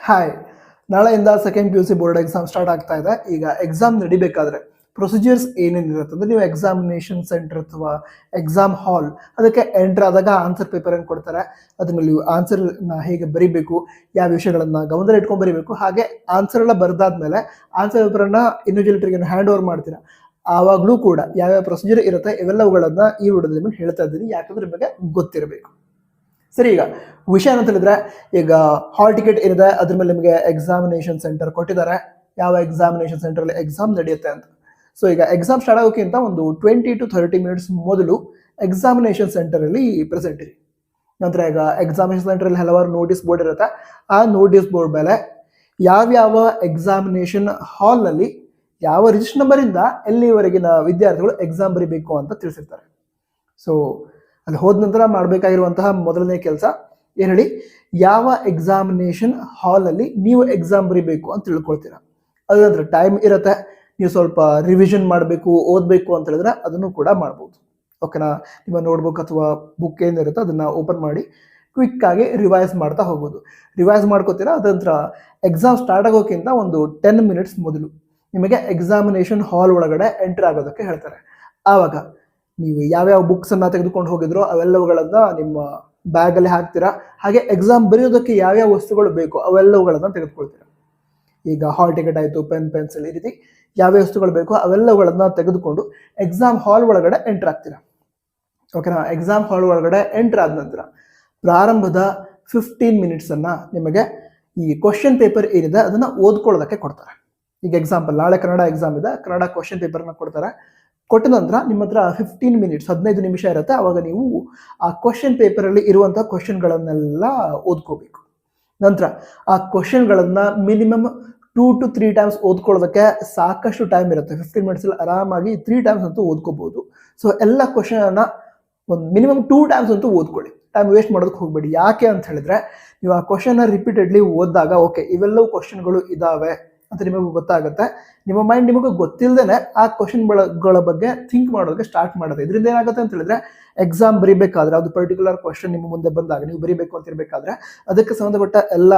Hi, ನಾಳೆಯಿಂದ second PUC board exam start ಆಗ್ತಾ ಇದೆ. ಈಗ ಎಕ್ಸಾಮ್ ನಡಿಬೇಕಾದ್ರೆ ಪ್ರೊಸೀಜರ್ಸ್ ಏನೇನಿರುತ್ತೆ ಅಂದ್ರೆ, ನೀವು ಎಕ್ಸಾಮಿನೇಷನ್ ಸೆಂಟರ್ ಅಥವಾ ಎಕ್ಸಾಮ್ ಹಾಲ್ ಅದಕ್ಕೆ ಎಂಟರ್ ಆದಾಗ ಆನ್ಸರ್ ಪೇಪರ್ ಅನ್ನು ಕೊಡ್ತಾರೆ. ಅದ್ರ ಮೇಲೆ ನೀವು ಆನ್ಸರ್ನ ಹೇಗೆ ಬರೀಬೇಕು, ಯಾವ ವಿಷಯಗಳನ್ನ ಗಮನದಲ್ಲಿ ಇಟ್ಕೊಂಡು ಬರೀಬೇಕು, ಹಾಗೆ ಆನ್ಸರ್ ಎಲ್ಲ ಬರೆದಾದ್ಮೇಲೆ ಆನ್ಸರ್ ಪೇಪರನ್ನು ಇನ್ವಿಜಿಲೇಟರ್ಗೆ ಹ್ಯಾಂಡ್ ಓವರ್ ಮಾಡ್ತೀರಾ. ಆವಾಗಲೂ ಕೂಡ ಯಾವ್ಯಾವ ಪ್ರೊಸೀಜರ್ ಇರುತ್ತೆ ಇವೆಲ್ಲವುಗಳನ್ನ ಈ ವಿಡಿಯೋದಲ್ಲಿ ನಿಮಗೆ ಹೇಳ್ತಾ ಇದ್ದೀನಿ, ಯಾಕಂದ್ರೆ ನಿಮಗೆ ಗೊತ್ತಿರಬೇಕು. ಸರಿ, ಈಗ ವಿಷಯ ಅಂತ ಹೇಳಿದ್ರೆ, ಈಗ ಹಾಲ್ ಟಿಕೆಟ್ ಏನಿದೆ ಅದ್ರ ಮೇಲೆ ನಿಮಗೆ ಎಕ್ಸಾಮಿನೇಷನ್ ಸೆಂಟರ್ ಕೊಟ್ಟಿದ್ದಾರೆ, ಯಾವ ಎಕ್ಸಾಮಿನೇಷನ್ ಸೆಂಟರ್ ಅಲ್ಲಿ ಎಕ್ಸಾಮ್ ನಡೆಯುತ್ತೆ ಅಂತ. ಸೊ ಈಗ ಎಕ್ಸಾಮ್ ಸ್ಟಾರ್ಟ್ ಆಗೋಕ್ಕಿಂತ ಒಂದು 20 to 30 ಮಿನಿಟ್ಸ್ ಮೊದಲು ಎಕ್ಸಾಮಿನೇಷನ್ ಸೆಂಟರ್ ಅಲ್ಲಿ ಪ್ರೆಸೆಂಟ್ ಇರಿ. ನಂತರ ಈಗ ಎಕ್ಸಾಮಿನೇಷನ್ ಸೆಂಟರ್ ಅಲ್ಲಿ ಹಲವಾರು ನೋಟಿಸ್ ಬೋರ್ಡ್ ಇರುತ್ತೆ. ಆ ನೋಟಿಸ್ ಬೋರ್ಡ್ ಮೇಲೆ ಯಾವ್ಯಾವ ಎಕ್ಸಾಮಿನೇಷನ್ ಹಾಲ್ ನಲ್ಲಿ ಯಾವ ರಿಜಿಸ್ಟರ್ ನಂಬರ್ ಇಂದ ಎಲ್ಲಿವರೆಗಿನ ವಿದ್ಯಾರ್ಥಿಗಳು ಎಕ್ಸಾಮ್ ಬರೀಬೇಕು ಅಂತ ತಿಳಿಸಿರ್ತಾರೆ. ಸೊ ಅಲ್ಲಿ ಹೋದ ನಂತರ ಮಾಡಬೇಕಾಗಿರುವಂತಹ ಮೊದಲನೇ ಕೆಲಸ ಏನು ಹೇಳಿ, ಯಾವ ಎಕ್ಸಾಮಿನೇಷನ್ ಹಾಲ್ ಅಲ್ಲಿ ನೀವು ಎಕ್ಸಾಮ್ ಬರೀಬೇಕು ಅಂತ ತಿಳ್ಕೊಳ್ತೀರಾ. ಅದಂದ್ರೆ ಟೈಮ್ ಇರುತ್ತೆ, ನೀವು ಸ್ವಲ್ಪ ರಿವಿಷನ್ ಮಾಡಬೇಕು, ಓದಬೇಕು ಅಂತ ಹೇಳಿದ್ರೆ ಅದನ್ನು ಕೂಡ ಮಾಡ್ಬೋದು. ಓಕೆನಾ, ನಿಮ್ಮ ನೋಟ್ಬುಕ್ ಅಥವಾ ಬುಕ್ ಏನಿರುತ್ತೆ ಅದನ್ನ ಓಪನ್ ಮಾಡಿ ಕ್ವಿಕ್ ಆಗಿ ರಿವೈಸ್ ಮಾಡ್ತಾ ಹೋಗ್ಬೋದು. ರಿವೈಸ್ ಮಾಡ್ಕೋತೀರಾ. ಅದಂತರ ಎಕ್ಸಾಮ್ ಸ್ಟಾರ್ಟ್ ಆಗೋಕ್ಕಿಂತ ಒಂದು 10 ಮಿನಿಟ್ಸ್ ಮೊದಲು ನಿಮಗೆ ಎಕ್ಸಾಮಿನೇಷನ್ ಹಾಲ್ ಒಳಗಡೆ ಎಂಟರ್ ಆಗೋದಕ್ಕೆ ಹೇಳ್ತಾರೆ. ಆವಾಗ ನೀವು ಯಾವ್ಯಾವ ಬುಕ್ಸ್ ಅನ್ನ ತೆಗೆದುಕೊಂಡು ಹೋಗಿದ್ರೋ ಅವೆಲ್ಲವುಗಳನ್ನ ನಿಮ್ಮ ಬ್ಯಾಗ್ ಅಲ್ಲಿ ಹಾಕ್ತೀರಾ. ಹಾಗೆ ಎಕ್ಸಾಮ್ ಬರೆಯೋದಕ್ಕೆ ಯಾವ್ಯಾವ ವಸ್ತುಗಳು ಬೇಕು ಅವೆಲ್ಲವುಗಳನ್ನ ತೆಗೆದುಕೊಳ್ತೀರಾ. ಈಗ ಹಾಲ್ ಟಿಕೆಟ್ ಆಯ್ತು, ಪೆನ್, ಪೆನ್ಸಿಲ್, ಈ ರೀತಿ ಯಾವ್ಯಾವ ವಸ್ತುಗಳು ಬೇಕು ಅವೆಲ್ಲವುಗಳನ್ನ ತೆಗೆದುಕೊಂಡು ಎಕ್ಸಾಮ್ ಹಾಲ್ ಒಳಗಡೆ ಎಂಟರ್ ಆಗ್ತೀರಾ. ಓಕೆನಾ, ಎಕ್ಸಾಮ್ ಹಾಲ್ ಒಳಗಡೆ ಎಂಟರ್ ಆದ ನಂತರ ಪ್ರಾರಂಭದ 15 ಮಿನಿಟ್ಸ್ ಅನ್ನ ನಿಮಗೆ ಈ ಕ್ವಶನ್ ಪೇಪರ್ ಏನಿದೆ ಅದನ್ನ ಓದ್ಕೊಳ್ಳೋದಕ್ಕೆ ಕೊಡ್ತಾರೆ. ಈಗ ಎಕ್ಸಾಂಪಲ್, ನಾಳೆ ಕನ್ನಡ ಎಕ್ಸಾಮ್ ಇದೆ, ಕನ್ನಡ ಕ್ವಶನ್ ಪೇಪರ್ನ ಕೊಡ್ತಾರೆ. ಕೊಟ್ಟ ನಂತರ ನಿಮ್ಮ ಹತ್ರ 15 ಮಿನಿಟ್ಸ್ 15 ನಿಮಿಷ ಇರುತ್ತೆ. ಅವಾಗ ನೀವು ಆ ಕ್ವಶನ್ ಪೇಪರಲ್ಲಿ ಇರುವಂತಹ ಕ್ವಶನ್ಗಳನ್ನೆಲ್ಲ ಓದ್ಕೋಬೇಕು. ನಂತರ ಆ ಕ್ವಶನ್ಗಳನ್ನ ಮಿನಿಮಮ್ 2 to 3 ಟೈಮ್ಸ್ ಓದ್ಕೊಳ್ಳೋದಕ್ಕೆ ಸಾಕಷ್ಟು ಟೈಮ್ ಇರುತ್ತೆ. 15 ಮಿನಿಟ್ಸ್ ಅಲ್ಲಿ ಆರಾಮಾಗಿ 3 ಟೈಮ್ಸ್ ಅಂತೂ ಓದ್ಕೋಬಹುದು. ಸೊ ಎಲ್ಲ ಕ್ವಶನ್ ಅನ್ನ ಒಂದು ಮಿನಿಮಮ್ 2 ಟೈಮ್ಸ್ ಅಂತೂ ಓದ್ಕೊಳ್ಳಿ. ಟೈಮ್ ವೇಸ್ಟ್ ಮಾಡೋದಕ್ಕೆ ಹೋಗ್ಬೇಡಿ. ಯಾಕೆ ಅಂತ ಹೇಳಿದ್ರೆ, ನೀವು ಆ ಕ್ವಶನ್ ರಿಪೀಟೆಡ್ಲಿ ಓದಿದಾಗ ಓಕೆ ಇವೆಲ್ಲವೂ ಕ್ವಶನ್ಗಳು ಇದಾವೆ ಅಂತ ನಿಮಗೂ ಗೊತ್ತಾಗುತ್ತೆ. ನಿಮ್ಮ ಮೈಂಡ್ ನಿಮಗೆ ಗೊತ್ತಿಲ್ಲದೇನೆ ಆ ಕ್ವಶನ್ಗಳ ಬಗ್ಗೆ ಥಿಂಕ್ ಮಾಡೋದಕ್ಕೆ ಸ್ಟಾರ್ಟ್ ಮಾಡುತ್ತೆ. ಇದರಿಂದ ಏನಾಗುತ್ತೆ ಅಂತ ಹೇಳಿದ್ರೆ, ಎಕ್ಸಾಮ್ ಬರೀಬೇಕಾದ್ರೆ ಅದು ಪರ್ಟಿಕ್ಯುಲರ್ ಕ್ವಶನ್ ನಿಮ್ಮ ಮುಂದೆ ಬಂದಾಗ ನೀವು ಬರೀಬೇಕು ಅಂತ ಇರಬೇಕಾದ್ರೆ ಅದಕ್ಕೆ ಸಂಬಂಧಪಟ್ಟ ಎಲ್ಲ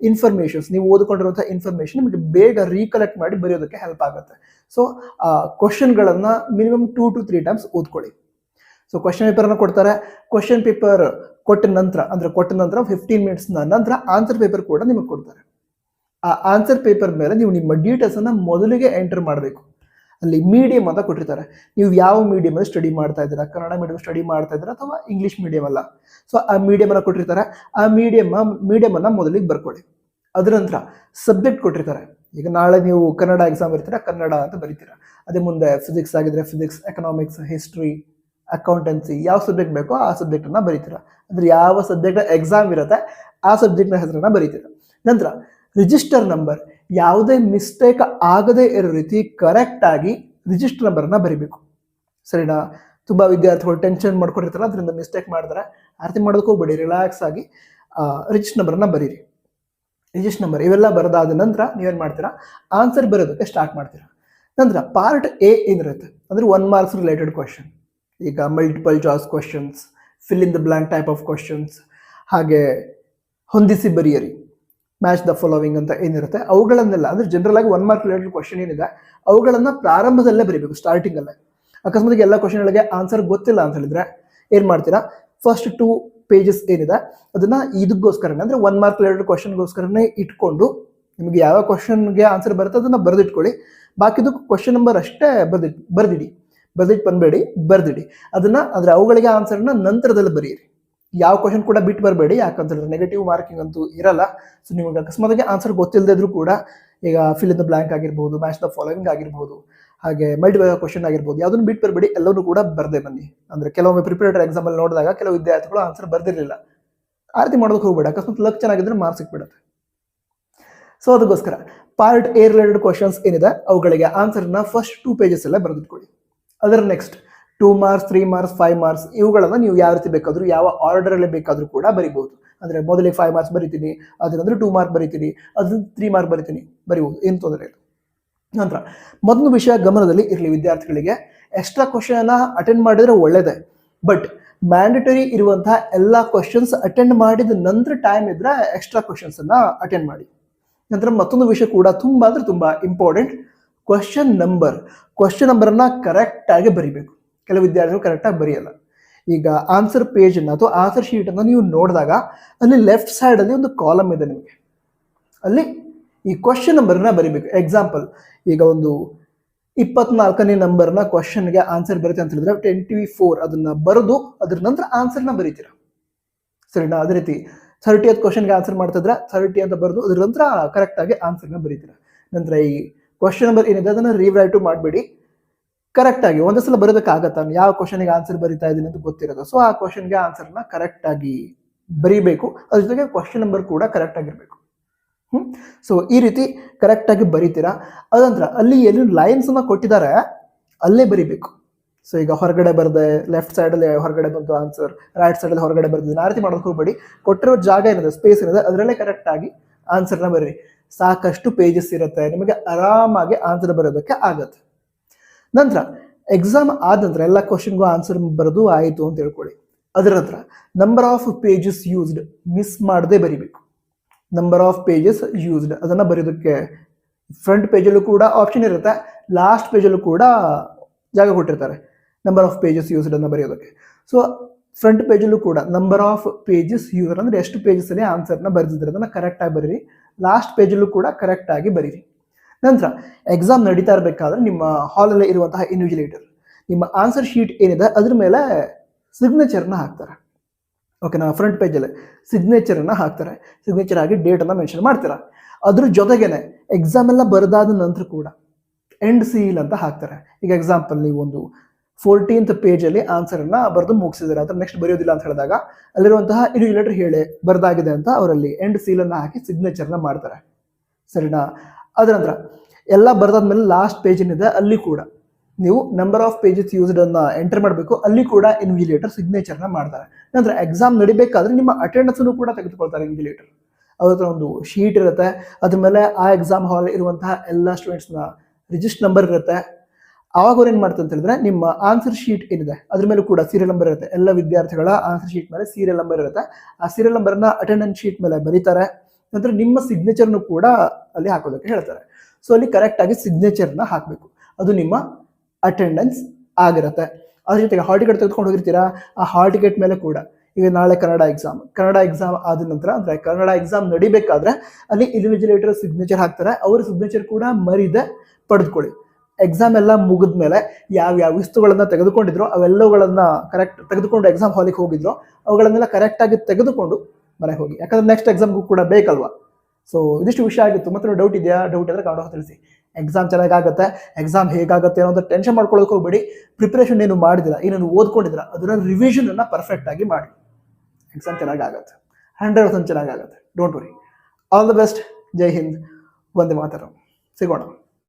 ಇನ್ಫಾರ್ಮೇಶನ್ಸ್, ನೀವು ಓದ್ಕೊಂಡಿರುವಂತಹ ಇನ್ಫಾರ್ಮೇಶನ್ ನಿಮಗೆ ಬೇಗ ರೀಕಲೆಕ್ಟ್ ಮಾಡಿ ಬರೆಯೋದಕ್ಕೆ ಹೆಲ್ಪ್ ಆಗುತ್ತೆ. ಸೊ ಆ ಕ್ವಶನ್ಗಳನ್ನ ಮಿನಿಮಮ್ 2 to 3 ಟೈಮ್ಸ್ ಓದ್ಕೊಳ್ಳಿ. ಸೊ ಕ್ವಶನ್ ಪೇಪರ್ನ ಕೊಡ್ತಾರೆ. ಕ್ವಶನ್ ಪೇಪರ್ ಕೊಟ್ಟ ನಂತರ 15 ಮಿನಿಟ್ಸ್ ನಂತರ ಆನ್ಸರ್ ಪೇಪರ್ ಕೂಡ ನಿಮಗೆ ಕೊಡ್ತಾರೆ. ಆ ಆನ್ಸರ್ ಪೇಪರ್ ಮೇಲೆ ನೀವು ನಿಮ್ಮ ಡೀಟೇಲ್ಸ್ ಅನ್ನ ಮೊದಲಿಗೆ ಎಂಟರ್ ಮಾಡಬೇಕು. ಅಲ್ಲಿ ಮೀಡಿಯಂ ಅಂತ ಕೊಟ್ಟಿರ್ತಾರೆ. ನೀವು ಯಾವ ಮೀಡಿಯಂ ಅಲ್ಲಿ ಸ್ಟಡಿ ಮಾಡ್ತಾ ಇದ್ದೀರಾ, ಕನ್ನಡ ಮೀಡಿಯಂ ಸ್ಟಡಿ ಮಾಡ್ತಾ ಇದ್ದೀರಾ ಅಥವಾ ಇಂಗ್ಲಿಷ್ ಮೀಡಿಯಂ ಅಲ್ಲ. ಸೊ ಆ ಮೀಡಿಯಂ ಅನ್ನ ಕೊಟ್ಟಿರ್ತಾರೆ. ಆ ಮೀಡಿಯಂ ಅನ್ನ ಮೊದಲಿಗೆ ಬರ್ಕೊಳ್ಳಿ. ಅದರ ನಂತರ ಸಬ್ಜೆಕ್ಟ್ ಕೊಟ್ಟಿರ್ತಾರೆ. ಈಗ ನಾಳೆ ನೀವು ಕನ್ನಡ ಎಕ್ಸಾಮ್ ಇರ್ತೀರಾ, ಕನ್ನಡ ಅಂತ ಬರೀತೀರಾ. ಅದೇ ಮುಂದೆ ಫಿಸಿಕ್ಸ್ ಆಗಿದ್ರೆ ಫಿಸಿಕ್ಸ್, ಎಕನಾಮಿಕ್ಸ್, ಹಿಸ್ಟ್ರಿ, ಅಕೌಂಟೆನ್ಸಿ, ಯಾವ ಸಬ್ಜೆಕ್ಟ್ ಬೇಕೋ ಆ ಸಬ್ಜೆಕ್ಟ್ ಅನ್ನ ಬರೀತೀರಾ. ಅಂದ್ರೆ ಯಾವ ಸಬ್ಜೆಕ್ಟ್ ಎಕ್ಸಾಮ್ ಇರುತ್ತೆ ಆ ಸಬ್ಜೆಕ್ಟ್ನ ಹೆಸರನ್ನ ಬರೀತೀರಾ. ನಂತರ ರಿಜಿಸ್ಟರ್ ನಂಬರ್, ಯಾವುದೇ ಮಿಸ್ಟೇಕ್ ಆಗದೆ ಇರೋ ರೀತಿ ಕರೆಕ್ಟ್ ಆಗಿ ರಿಜಿಸ್ಟರ್ ನಂಬರ್ನ ಬರೀಬೇಕು. ಸರಿನಾ? ತುಂಬಾ ವಿದ್ಯಾರ್ಥಿಗಳು ಟೆನ್ಷನ್ ಮಾಡ್ಕೊಂಡಿರ್ತಾರಲ್ಲ, ಅದರಿಂದ ಮಿಸ್ಟೇಕ್ ಮಾಡಿದ್ರೆ ಅರ್ಥ ಮಾಡೋದಕ್ಕೆ ಹೋಗ್ಬೇಡಿ. ರಿಲ್ಯಾಕ್ಸ್ ಆಗಿ ರಿಜಿಸ್ಟರ್ ನಂಬರ್ನ ಬರೀರಿ. ರಿಜಿಸ್ಟರ್ ನಂಬರ್ ಇವೆಲ್ಲ ಬರೆದಾದ ನಂತರ ನೀವೇನ್ ಮಾಡ್ತೀರಾ, ಆನ್ಸರ್ ಬರೋದಕ್ಕೆ ಸ್ಟಾರ್ಟ್ ಮಾಡ್ತೀರಾ. ನಂತರ ಪಾರ್ಟ್ ಎ ಏನಿರುತ್ತೆ ಅಂದ್ರೆ 1 ಮಾರ್ಕ್ಸ್ ರಿಲೇಟೆಡ್ ಕ್ವಶನ್. ಈಗ multiple choice questions, fill in the blank type of questions, ಹಾಗೆ ಹೊಂದಿಸಿ ಬರೆಯಿರಿ, ಮ್ಯಾಚ್ ದ ಫಾಲೋವಿಂಗ್ ಅಂತ ಏನಿರುತ್ತೆ ಅವುಗಳನ್ನೆಲ್ಲ, ಅಂದ್ರೆ ಜನರಲ್ ಆಗಿ 1 ಮಾರ್ಕ್ ರಿಲೇಟೆಡ್ ಕ್ವಶನ್ ಏನಿದೆ ಅವುಗಳನ್ನ ಪ್ರಾರಂಭದಲ್ಲೇ ಬರೀಬೇಕು, ಸ್ಟಾರ್ಟಿಂಗ್ ಅಲ್ಲೇ. ಅಕಸ್ಮಾತ್ ಎಲ್ಲ ಕ್ವಶನ್ಗಳಿಗೆ ಆನ್ಸರ್ ಗೊತ್ತಿಲ್ಲ ಅಂತ ಹೇಳಿದ್ರೆ ಏನ್ ಮಾಡ್ತೀರಾ, ಫಸ್ಟ್ 2 ಪೇಜಸ್ ಏನಿದೆ ಅದನ್ನ ಇದಕ್ಕೋಸ್ಕರನೇ ಅಂದ್ರೆ 1 ಮಾರ್ಕ್ ರಿಲೇಟೆಡ್ ಕ್ವಶನ್ಗೋಸ್ಕರನೇ ಇಟ್ಕೊಂಡು ನಿಮಗೆ ಯಾವ ಕ್ವಶನ್ಗೆ ಆನ್ಸರ್ ಬರುತ್ತೆ ಅದನ್ನ ಬರೆದಿಟ್ಕೊಳ್ಳಿ. ಬಾಕಿದು ಕ್ವಶನ್ ನಂಬರ್ ಅಷ್ಟೇ ಬರ್ದಿಡಿ. ಬಂದ್ಬೇಡಿ, ಬರ್ದಿಡಿ ಅದನ್ನ. ಅಂದ್ರೆ ಅವುಗಳಿಗೆ ಆನ್ಸರ್ನ ನಂತರದಲ್ಲಿ ಬರೆಯಿರಿ. ಯಾವ ಕ್ವಶನ್ ಕೂಡ ಬಿಟ್ಟು ಬರಬೇಡಿ, ಯಾಕಂತಂದ್ರೆ ನೆಗೆಟಿವ್ ಮಾರ್ಕಿಂಗ್ ಅಂತೂ ಇರಲ್ಲ. ಸೊ ನಿಮಗೆ ಅಕಸ್ಮಾತ್ ಆನ್ಸರ್ ಗೊತ್ತಿಲ್ಲದೆ ಇದ್ರೂ ಕೂಡ, ಈಗ ಫಿಲ್ ಇನ್ ದ ಬ್ಲಾಂಕ್ ಆಗಿರ್ಬೋದು, ಮ್ಯಾಚ್ ದ ಫಾಲೋವಿಂಗ್ ಆಗಿರ್ಬೋದು, ಹಾಗೆ ಮಲ್ಟಿಪಲ್ ಕ್ವಶನ್ ಆಗಿರ್ಬೋದು, ಯಾವುದನ್ನು ಬಿಟ್ಟು ಬರಬೇಡಿ, ಎಲ್ಲವೂ ಕೂಡ ಬರ್ದೇ ಬನ್ನಿ. ಅಂದ್ರೆ ಕೆಲವೊಮ್ಮೆ ಪ್ರಿಪರೇಟರ್ ಎಕ್ಸಾಮ್ ಅಲ್ಲಿ ನೋಡಿದಾಗ ಕೆಲವು ವಿದ್ಯಾರ್ಥಿಗಳು ಆನ್ಸರ್ ಬರ್ದಿರಲಿಲ್ಲ. ಆ ರೀತಿ ಮಾಡೋದಕ್ಕೆ ಹೋಗ್ಬೇಡಿ. ಅಕಸ್ಮಾತ್ ಲಕ್ ಚೆನ್ನಾಗಿದ್ರೆ ಮಾರ್ಕ್ಸ್ ಸಿಕ್ಬಿಡುತ್ತೆ. ಸೊ ಅದಕ್ಕೋಸ್ಕರ ಪಾರ್ಟ್ ಎ ರಿಲೇಟೆಡ್ ಕ್ವಶನ್ಸ್ ಏನಿದೆ ಅವುಗಳಿಗೆ ಆನ್ಸರ್ನ ಫಸ್ಟ್ 2 ಪೇಜಸ್ ಎಲ್ಲ ಬರೆದಿಟ್ಕೊಳ್ಳಿ. ಅದರ ನೆಕ್ಸ್ಟ್ 2 ಮಾರ್ಕ್ಸ್, 3 ಮಾರ್ಕ್ಸ್, 5 ಮಾರ್ಕ್ಸ್ ಇವುಗಳನ್ನ ನೀವು ಯಾವ ರೀತಿ ಬೇಕಾದ್ರೂ, ಯಾವ ಆರ್ಡರ್ ಅಲ್ಲಿ ಬೇಕಾದ್ರೂ ಕೂಡ ಬರಿಬಹುದು. ಅಂದ್ರೆ ಮೊದಲಿಗೆ 5 ಮಾರ್ಕ್ಸ್ ಬರಿತೀನಿ, ಅದಂದ್ರೆ 2 ಮಾರ್ಕ್ ಬರಿತೀನಿ, ಅದನ್ನ 3 ಮಾರ್ಕ್ ಬರಿಬಹುದು, ಏನು ತೊಂದರೆ ಇಲ್ಲ. ನಂತರ ಮೊದಲ ವಿಷಯ ಗಮನದಲ್ಲಿ ಇರಲಿ ವಿದ್ಯಾರ್ಥಿಗಳಿಗೆ, ಎಕ್ಸ್ಟ್ರಾ ಕ್ವಶನ್ ಅನ್ನ ಅಟೆಂಡ್ ಮಾಡಿದ್ರೆ ಒಳ್ಳೇದೇ, ಬಟ್ ಮ್ಯಾಂಡೇಟರಿ ಇರುವಂತಹ ಎಲ್ಲಾ ಕ್ವಶನ್ಸ್ ಅಟೆಂಡ್ ಮಾಡಿದ ನಂತರ ಟೈಮ್ ಇದ್ರೆ ಎಕ್ಸ್ಟ್ರಾ ಕ್ವಶನ್ಸ್ ಅನ್ನ ಅಟೆಂಡ್ ಮಾಡಿ. ನಂತರ ಮತ್ತೊಂದು ವಿಷಯ ಕೂಡ ತುಂಬಾ ಅಂದ್ರೆ ತುಂಬಾ ಇಂಪಾರ್ಟೆಂಟ್, ಕ್ವಶನ್ ನಂಬರನ್ನ ಕರೆಕ್ಟ್ ಆಗಿ ಬರಿಬೇಕು. ಕೆಲವು ವಿದ್ಯಾರ್ಥಿಗಳು ಕರೆಕ್ಟಾಗಿ ಬರೆಯಲ್ಲ. ಈಗ ಆನ್ಸರ್ ಪೇಜ್ ಅನ್ನು ಅಥವಾ ಆನ್ಸರ್ ಶೀಟ್ ಅನ್ನು ನೀವು ನೋಡಿದಾಗ ಅಲ್ಲಿ ಲೆಫ್ಟ್ ಸೈಡ್ ಅಲ್ಲಿ ಒಂದು ಕಾಲಮ್ ಇದೆ ನಿಮಗೆ, ಅಲ್ಲಿ ಈ ಕ್ವಶನ್ ನಂಬರ್ನ ಬರಿಬೇಕು. ಎಕ್ಸಾಂಪಲ್, ಈಗ ಒಂದು 24ನೇ ನಂಬರ್ನ ಕ್ವಶನ್ಗೆ ಆನ್ಸರ್ ಬರುತ್ತೆ ಅಂತ ಹೇಳಿದ್ರೆ 24 ಅದನ್ನ ಬರೆದು ಅದ್ರ ನಂತರ ಆನ್ಸರ್ನ ಬರೀತೀರಾ, ಸರಿನಾ? ಅದೇ ರೀತಿ 30th ಕ್ವಶನ್ಗೆ ಆನ್ಸರ್ ಮಾಡ್ತಿದ್ರೆ 30 ಅಂತ ಬರೆದು ಅದ್ರ ನಂತರ ಕರೆಕ್ಟ್ ಆಗಿ ಆನ್ಸರ್ನ ಬರೀತೀರಾ. ನಂತರ ಈ ಕ್ವಶನ್ ನಂಬರ್ ಏನಿದೆ ಅದನ್ನ ರೀರೈಟು ಮಾಡಬೇಡಿ, ಕರೆಕ್ಟ್ ಆಗಿ ಒಂದೇ ಸಲ ಬರೋದಕ್ಕಾಗತ್ತ, ಯಾವ ಕ್ವಶನ್ಗೆ ಆನ್ಸರ್ ಬರೀತಾ ಇದ್ದೀನಿ ಅಂತ ಗೊತ್ತಿರೋದು. ಸೊ ಆ ಕ್ವಶನ್ಗೆ ಆನ್ಸರ್ನ ಕರೆಕ್ಟ್ ಆಗಿ ಬರೀಬೇಕು, ಅದ್ರ ಜೊತೆಗೆ ಕ್ವಶನ್ ನಂಬರ್ ಕೂಡ ಕರೆಕ್ಟ್ ಆಗಿರ್ಬೇಕು. ಸೊ ಈ ರೀತಿ ಕರೆಕ್ಟ್ ಆಗಿ ಬರೀತೀರಾ. ಅದಂತರ ಅಲ್ಲಿ ಎಲ್ಲಿ ಲೈನ್ಸ್ ಅನ್ನ ಕೊಟ್ಟಿದ್ದಾರೆ ಅಲ್ಲೇ ಬರಿಬೇಕು. ಸೊ ಈಗ ಹೊರಗಡೆ ಬರದೆ ಲೆಫ್ಟ್ ಸೈಡ್ ಅಲ್ಲಿ ಹೊರಗಡೆ ಬಂತು ಆನ್ಸರ್, ರೈಟ್ ಸೈಡ್ ಅಲ್ಲಿ ಹೊರಗಡೆ ಬರ್ದಿದ್ದೀನಿ, ಆ ರೀತಿ ಮಾಡೋದಕ್ಕೆ ಹೋಗ್ಬೇಡಿ. ಕೊಟ್ಟಿರೋ ಜಾಗ ಏನಿದೆ, ಸ್ಪೇಸ್ ಏನಿದೆ ಅದರಲ್ಲೇ ಕರೆಕ್ಟ್ ಆಗಿ ಆನ್ಸರ್ನ ಬರೀರಿ. ಸಾಕಷ್ಟು ಪೇಜಸ್ ಇರುತ್ತೆ, ನಿಮಗೆ ಆರಾಮಾಗಿ ಆನ್ಸರ್ ಬರೋದಕ್ಕೆ ಆಗತ್ತೆ. ನಂತರ ಎಕ್ಸಾಮ್ ಆದ ನಂತರ ಎಲ್ಲ ಕ್ವಶನ್ಗೂ ಆನ್ಸರ್ ಬರೋದು ಆಯಿತು ಅಂತ ಹೇಳ್ಕೊಳ್ಳಿ. ಅದರ ನಂತರ number of pages used miss ಮಾಡದೆ ಬರಿಬೇಕು. ನಂಬರ್ ಆಫ್ ಪೇಜಸ್ ಯೂಸ್ಡ್ ಅದನ್ನ ಬರೆಯೋದಕ್ಕೆ ಫ್ರಂಟ್ ಪೇಜಲ್ಲೂ ಕೂಡ ಆಪ್ಷನ್ ಇರುತ್ತೆ, ಲಾಸ್ಟ್ ಪೇಜಲ್ಲೂ ಕೂಡ ಜಾಗ ಕೊಟ್ಟಿರ್ತಾರೆ ನಂಬರ್ ಆಫ್ ಪೇಜಸ್ ಯೂಸ್ಡ್ ಅನ್ನ ಬರೆಯೋದಕ್ಕೆ. ಸೊ ಫ್ರಂಟ್ ಪೇಜಲ್ಲೂ ಕೂಡ ನಂಬರ್ ಆಫ್ ಪೇಜಸ್ ಯೂಸ್ಡ್ ಅಂದ್ರೆ ಎಷ್ಟು ಪೇಜಸ್ ಅಲ್ಲಿ ಆನ್ಸರ್ನ ಬರೆದಿದ್ರೆ ಅದನ್ನ ಕರೆಕ್ಟ್ ಆಗಿ ಬರೀರಿ. ಲಾಸ್ಟ್ ಪೇಜಲ್ಲೂ ಕೂಡ ಕರೆಕ್ಟ್ ಆಗಿ ಬರೀರಿ. ನಂತರ ಎಕ್ಸಾಮ್ ನಡೀತಾ ಇರಬೇಕಾದ್ರೆ ನಿಮ್ಮ ಹಾಲಲ್ಲಿ ಇರುವಂತಹ ಇನ್ವಿಜಿಲೇಟರ್ ನಿಮ್ಮ ಆನ್ಸರ್ ಶೀಟ್ ಏನಿದೆ ಅದ್ರ ಮೇಲೆ ಸಿಗ್ನೇಚರ್ನ ಹಾಕ್ತಾರೆ. ಓಕೆನಾ? ಫ್ರಂಟ್ ಪೇಜಲ್ಲಿ ಸಿಗ್ನೇಚರನ್ನು ಹಾಕ್ತಾರೆ, ಸಿಗ್ನೇಚರ್ ಆಗಿ ಡೇಟನ್ನು ಮೆನ್ಷನ್ ಮಾಡ್ತಾರೆ. ಅದ್ರ ಜೊತೆಗೇನೆ ಎಕ್ಸಾಮ್ ಎಲ್ಲ ಬರೆದಾದ ನಂತರ ಕೂಡ ಎಂಡ್ ಸೀಲ್ ಅಂತ ಹಾಕ್ತಾರೆ. ಈಗ ಎಕ್ಸಾಂಪಲ್ ನೀವು ಒಂದು 14th ಪೇಜಲ್ಲಿ ಆನ್ಸರನ್ನು ಬರೆದು ಮುಗಿಸಿದ್ದಾರೆ, ಅದ್ರ ನೆಕ್ಸ್ಟ್ ಬರೆಯೋದಿಲ್ಲ ಅಂತ ಹೇಳಿದಾಗ ಅಲ್ಲಿರುವಂತಹ ಇನ್ವಿಜಿಲೇಟರ್ ಹೇಳಿ ಬರೆದಾಗಿದೆ ಅಂತ ಅವರಲ್ಲಿ ಎಂಡ್ ಸೀಲನ್ನು ಹಾಕಿ ಸಿಗ್ನೇಚರ್ನ ಮಾಡ್ತಾರೆ, ಸರಿನಾ? ಅದರ ನಂತರ ಎಲ್ಲ ಬರೆದಾದ್ಮೇಲೆ ಲಾಸ್ಟ್ ಪೇಜ್ ಏನಿದೆ ಅಲ್ಲಿ ಕೂಡ ನೀವು ನಂಬರ್ ಆಫ್ ಪೇಜಸ್ ಯೂಸ್ಡ್ ಅನ್ನ ಎಂಟರ್ ಮಾಡಬೇಕು, ಅಲ್ಲಿ ಕೂಡ ಇನ್ವಿಜಿಲೇಟರ್ ಸಿಗ್ನೇಚರ್ನ ಮಾಡ್ತಾರೆ. ನಂತರ ಎಕ್ಸಾಮ್ ನಡಿಬೇಕಾದ್ರೆ ನಿಮ್ಮ ಅಟೆಂಡೆನ್ಸ್ ಕೂಡ ತೆಗೆದುಕೊಳ್ತಾರೆ ಇನ್ವಿಜಿಲೇಟರ್. ಅವ್ರ ಹತ್ರ ಒಂದು ಶೀಟ್ ಇರುತ್ತೆ, ಅದ್ರ ಮೇಲೆ ಆ ಎಕ್ಸಾಮ್ ಹಾಲ್ ಇರುವಂತಹ ಎಲ್ಲ ಸ್ಟೂಡೆಂಟ್ಸ್ನ ರಿಜಿಸ್ಟರ್ ನಂಬರ್ ಇರುತ್ತೆ. ಆವಾಗ ಅವ್ರು ಏನು ಮಾಡ್ತಾರೆ ಅಂತ ಹೇಳಿದ್ರೆ ನಿಮ್ಮ ಆನ್ಸರ್ ಶೀಟ್ ಏನಿದೆ ಅದ್ರ ಮೇಲೂ ಕೂಡ ಸೀರಿಯಲ್ ನಂಬರ್ ಇರುತ್ತೆ. ಎಲ್ಲ ವಿದ್ಯಾರ್ಥಿಗಳ ಆನ್ಸರ್ ಶೀಟ್ ಮೇಲೆ ಸೀರಿಯಲ್ ನಂಬರ್ ಇರುತ್ತೆ. ಆ ಸೀರಿಯಲ್ ನಂಬರ್ನ ಅಟೆಂಡೆನ್ಸ್ ಶೀಟ್ ಮೇಲೆ ಬರೀತಾರೆ. ನಂತರ ನಿಮ್ಮ ಸಿಗ್ನೇಚರ್ನು ಕೂಡ ಅಲ್ಲಿ ಹಾಕೋದಕ್ಕೆ ಹೇಳ್ತಾರೆ. ಸೊ ಅಲ್ಲಿ ಕರೆಕ್ಟ್ ಆಗಿ ಸಿಗ್ನೇಚರ್ನ ಹಾಕಬೇಕು, ಅದು ನಿಮ್ಮ ಅಟೆಂಡೆನ್ಸ್ ಆಗಿರುತ್ತೆ. ಅದ್ರ ಜೊತೆಗೆ ಹಾಲ್ ಟಿಕೆಟ್ ತೆಗೆದುಕೊಂಡು ಹೋಗಿರ್ತೀರಾ, ಆ ಹಾಲ್ ಟಿಕೆಟ್ ಮೇಲೆ ಕೂಡ ಈಗ ನಾಳೆ ಕನ್ನಡ ಎಕ್ಸಾಮ್ ಆದ ನಂತರ ಅಂದ್ರೆ ಕನ್ನಡ ಎಕ್ಸಾಮ್ ನಡಿಬೇಕಾದ್ರೆ ಅಲ್ಲಿ ಇನ್ವಿಜಿಲೇಟರ್ ಸಿಗ್ನೇಚರ್ ಹಾಕ್ತಾರೆ. ಅವ್ರ ಸಿಗ್ನೇಚರ್ ಕೂಡ ಮರಿದೆ ಪಡೆದುಕೊಳ್ಳಿ. ಎಕ್ಸಾಮ್ ಎಲ್ಲ ಮುಗಿದ ಮೇಲೆ ಯಾವ ವಸ್ತುಗಳನ್ನ ತೆಗೆದುಕೊಂಡಿದ್ರು ಅವೆಲ್ಲವುಗಳನ್ನ ಕರೆಕ್ಟ್ ತೆಗೆದುಕೊಂಡು ಎಕ್ಸಾಮ್ ಹಾಲಿಗೆ ಹೋಗಿದ್ರು ಅವುಗಳನ್ನೆಲ್ಲ ಕರೆಕ್ಟ್ ಆಗಿ ತೆಗೆದುಕೊಂಡು ಮನೆಗೆ ಹೋಗಿ, ಯಾಕಂದ್ರೆ ನೆಕ್ಸ್ಟ್ ಎಕ್ಸಾಮ್ಗೂ ಕೂಡ ಬೇಕಲ್ವಾ. ಸೊ ಇದಿಷ್ಟು ವಿಷಯ ಆಗಿತ್ತು. ಮತ್ತೆ ಡೌಟ್ ಇದೆಯಾ? ಡೌಟ್ ಇದ್ರೆ ಕನ್ನಡ ತಿಳಿಸಿ. ಎಕ್ಸಾಮ್ ಚೆನ್ನಾಗಾಗುತ್ತೆ, ಎಕ್ಸಾಮ್ ಹೇಗಾಗುತ್ತೆ ಅನ್ನೋದು ಟೆನ್ಷನ್ ಮಾಡ್ಕೊಳ್ಳೋಕೆ ಹೋಗ್ಬೇಡಿ. ಪ್ರಿಪ್ರೇಷನ್ ಏನು ಮಾಡಿದಿರಾ, ಏನೇನು ಓದ್ಕೊಂಡಿದ್ದೀರಾ ಅದನ್ನ ರಿವಿಷನ್ ಅನ್ನ ಪರ್ಫೆಕ್ಟ್ ಆಗಿ ಮಾಡಿ. ಎಕ್ಸಾಮ್ ಚೆನ್ನಾಗಾಗುತ್ತೆ, 100% ಚೆನ್ನಾಗಾಗುತ್ತೆ. Don't worry. All the best. Jai Hind, Vande Mataram. ಸಿಗೋಣ.